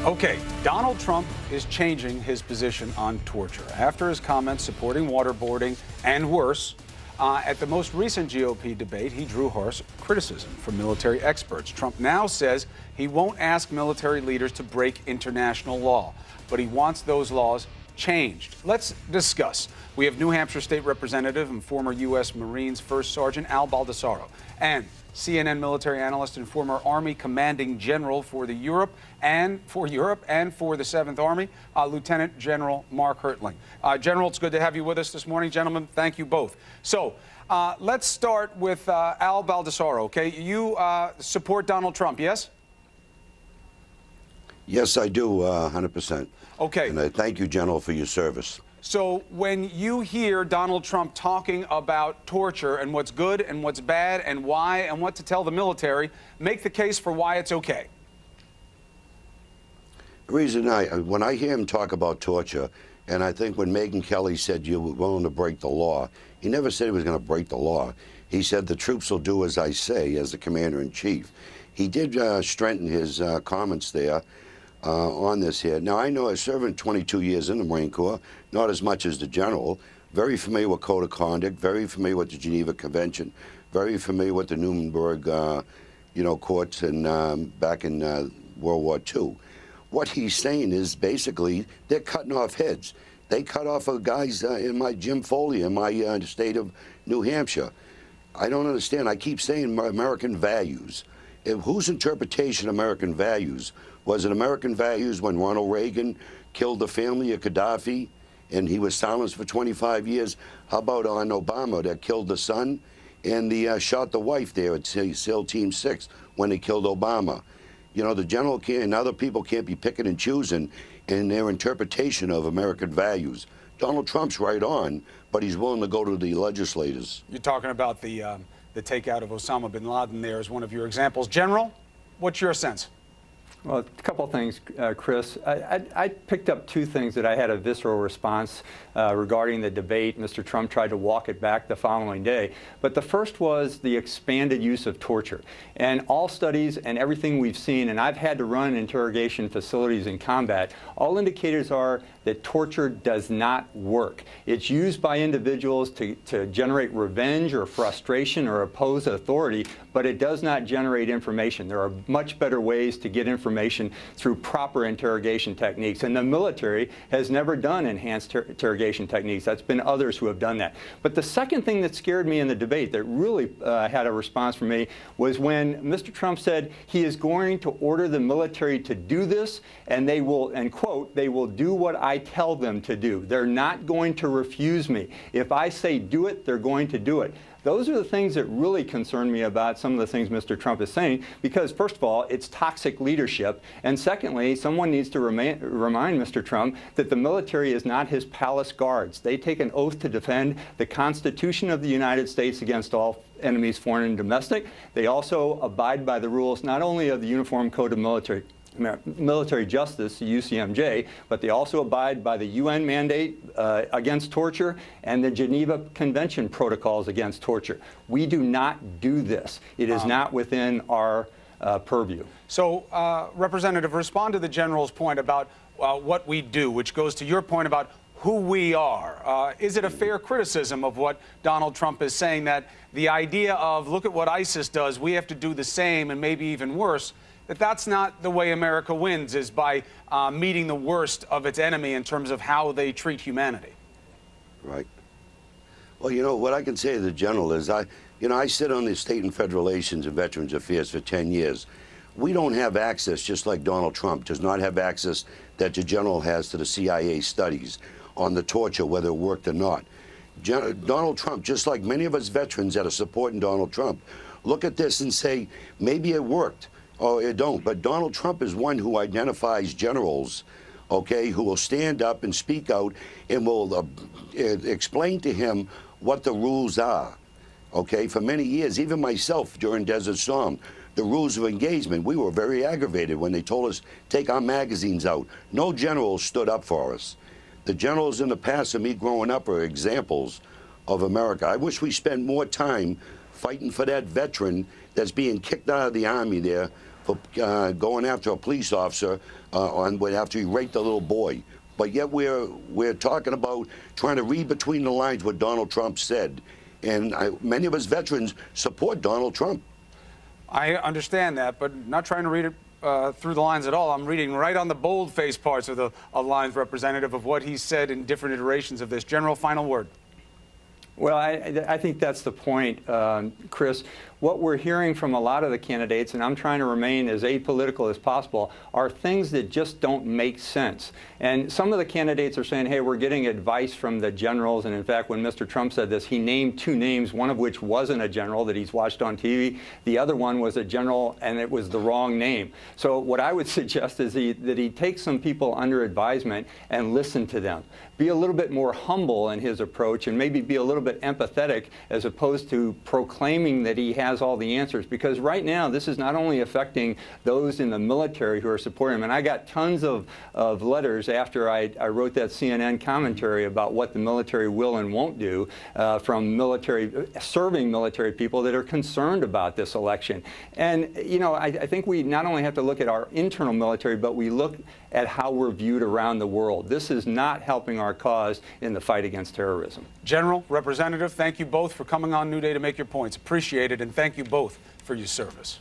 Okay, Donald Trump is changing his position on torture after his comments supporting waterboarding and worse. At the most recent GOP debate, he drew harsh criticism from military experts. Trump now says he won't ask military leaders to break international law, but he wants those laws changed. Let's discuss. We have New Hampshire State Representative and former U.S. Marines First Sergeant Al Baldessaro and CNN military analyst and former Army Commanding General for Europe and for the 7th Army, Lt General Mark Hertling. General, it's good to have you with us this morning. Gentlemen, thank you both. So let's start with Al Baldessaro, okay? You support Donald Trump, yes? Yes, I do, 100%. Okay. And I thank you, General, for your service. So when you hear Donald Trump talking about torture and what's good and what's bad and why and what to tell the military, make the case for why it's okay. The reason when I hear him talk about torture, and I think when Megyn Kelly said you were willing to break the law, he never said he was going to break the law. He said the troops will do as I say as the commander-in-chief. He did strengthen his comments there. On this here. Now, I know I served 22 years in the Marine Corps, not as much as the general, very familiar with Code of Conduct, very familiar with the Geneva Convention, very familiar with the Nuremberg, courts and back in World War II. What he's saying is basically they're cutting off heads. They cut off guys in my Jim Foley in my state of New Hampshire. I don't understand. I keep saying American values. Whose interpretation of American values? Was it American values when Ronald Reagan killed the family of Gaddafi and he was silenced for 25 years? How about on Obama that killed the son and shot the wife there at SEAL Team 6 when they killed Obama? You know, the general can't, and other people can't be picking and choosing in their interpretation of American values. Donald Trump's right on, but he's willing to go to the legislators. You're talking about the takeout of Osama bin Laden there as one of your examples. General, what's your sense? Well, a couple of things, Chris. I picked up two things that I had a visceral response regarding the debate. Mr. Trump tried to walk it back the following day. But the first was the expanded use of torture. And all studies and everything we've seen, and I've had to run interrogation facilities in combat, all indicators are that torture does not work. It's used by individuals to generate revenge or frustration or oppose authority, but it does not generate information. There are much better ways to get information through proper interrogation techniques. And the military has never done enhanced interrogation techniques. That's been others who have done that. But the second thing that scared me in the debate that really had a response from me was when Mr. Trump said he is going to order the military to do this, and they will, and quote, they will do what I tell them to do. They're not going to refuse me. If I say do it, they're going to do it. Those are the things that really concern me about some of the things Mr. Trump is saying, because first of all, it's toxic leadership. And secondly, someone needs to remind Mr. Trump that the military is not his palace guards. They take an oath to defend the Constitution of the United States against all enemies, foreign and domestic. They also abide by the rules not only of the Uniform Code of Military Justice, the UCMJ, but they also abide by the UN mandate against torture and the Geneva Convention protocols against torture. We do not do this. It is not within our purview. So, Representative, respond to the general's point about what we do, which goes to your point about who we are. Is it a fair criticism of what Donald Trump is saying, that the idea of, look at what ISIS does, we have to do the same and maybe even worse, that's not the way America wins, is by meeting the worst of its enemy in terms of how they treat humanity? Right. Well, you know, what I can say to the general is I sit on the State and Federal Relations and Veterans Affairs for 10 years. We don't have access, just like Donald Trump does not have access that the general has to the CIA studies on the torture, whether it worked or not. Donald Trump, just like many of us veterans that are supporting Donald Trump, look at this and say, maybe it worked. Oh, it don't. But Donald Trump is one who identifies generals, okay, who will stand up and speak out and will explain to him what the rules are, okay? For many years, even myself during Desert Storm, the rules of engagement, we were very aggravated when they told us, take our magazines out. No general stood up for us. The generals in the past of me growing up are examples of America. I wish we spent more time fighting for that veteran that's being kicked out of the Army there for going after a police officer after he raped a little boy. But yet we're talking about trying to read between the lines what Donald Trump said. And many of us veterans support Donald Trump. I understand that, but not trying to read it through the lines at all. I'm reading right on the bold-faced parts of the lines, Representative, of what he said in different iterations of this. General, final word. Well, I think that's the point, Chris. What we're hearing from a lot of the candidates, and I'm trying to remain as apolitical as possible, are things that just don't make sense. And some of the candidates are saying, hey, we're getting advice from the generals. And in fact, when Mr. Trump said this, he named two names, one of which wasn't a general that he's watched on TV. The other one was a general, and it was the wrong name. So what I would suggest is that he take some people under advisement and listen to them. Be a little bit more humble in his approach, and maybe be a little bit empathetic as opposed to proclaiming that he has all the answers. Because right now, this is not only affecting those in the military who are supporting him, and I got tons of letters after I wrote that CNN commentary about what the military will and won't do from serving military people that are concerned about this election. And, you know, I think we not only have to look at our internal military, but we look at how we're viewed around the world. This is not helping our cause in the fight against terrorism. General, Representative, thank you both for coming on New Day to make your points. Appreciate it, and thank you both for your service.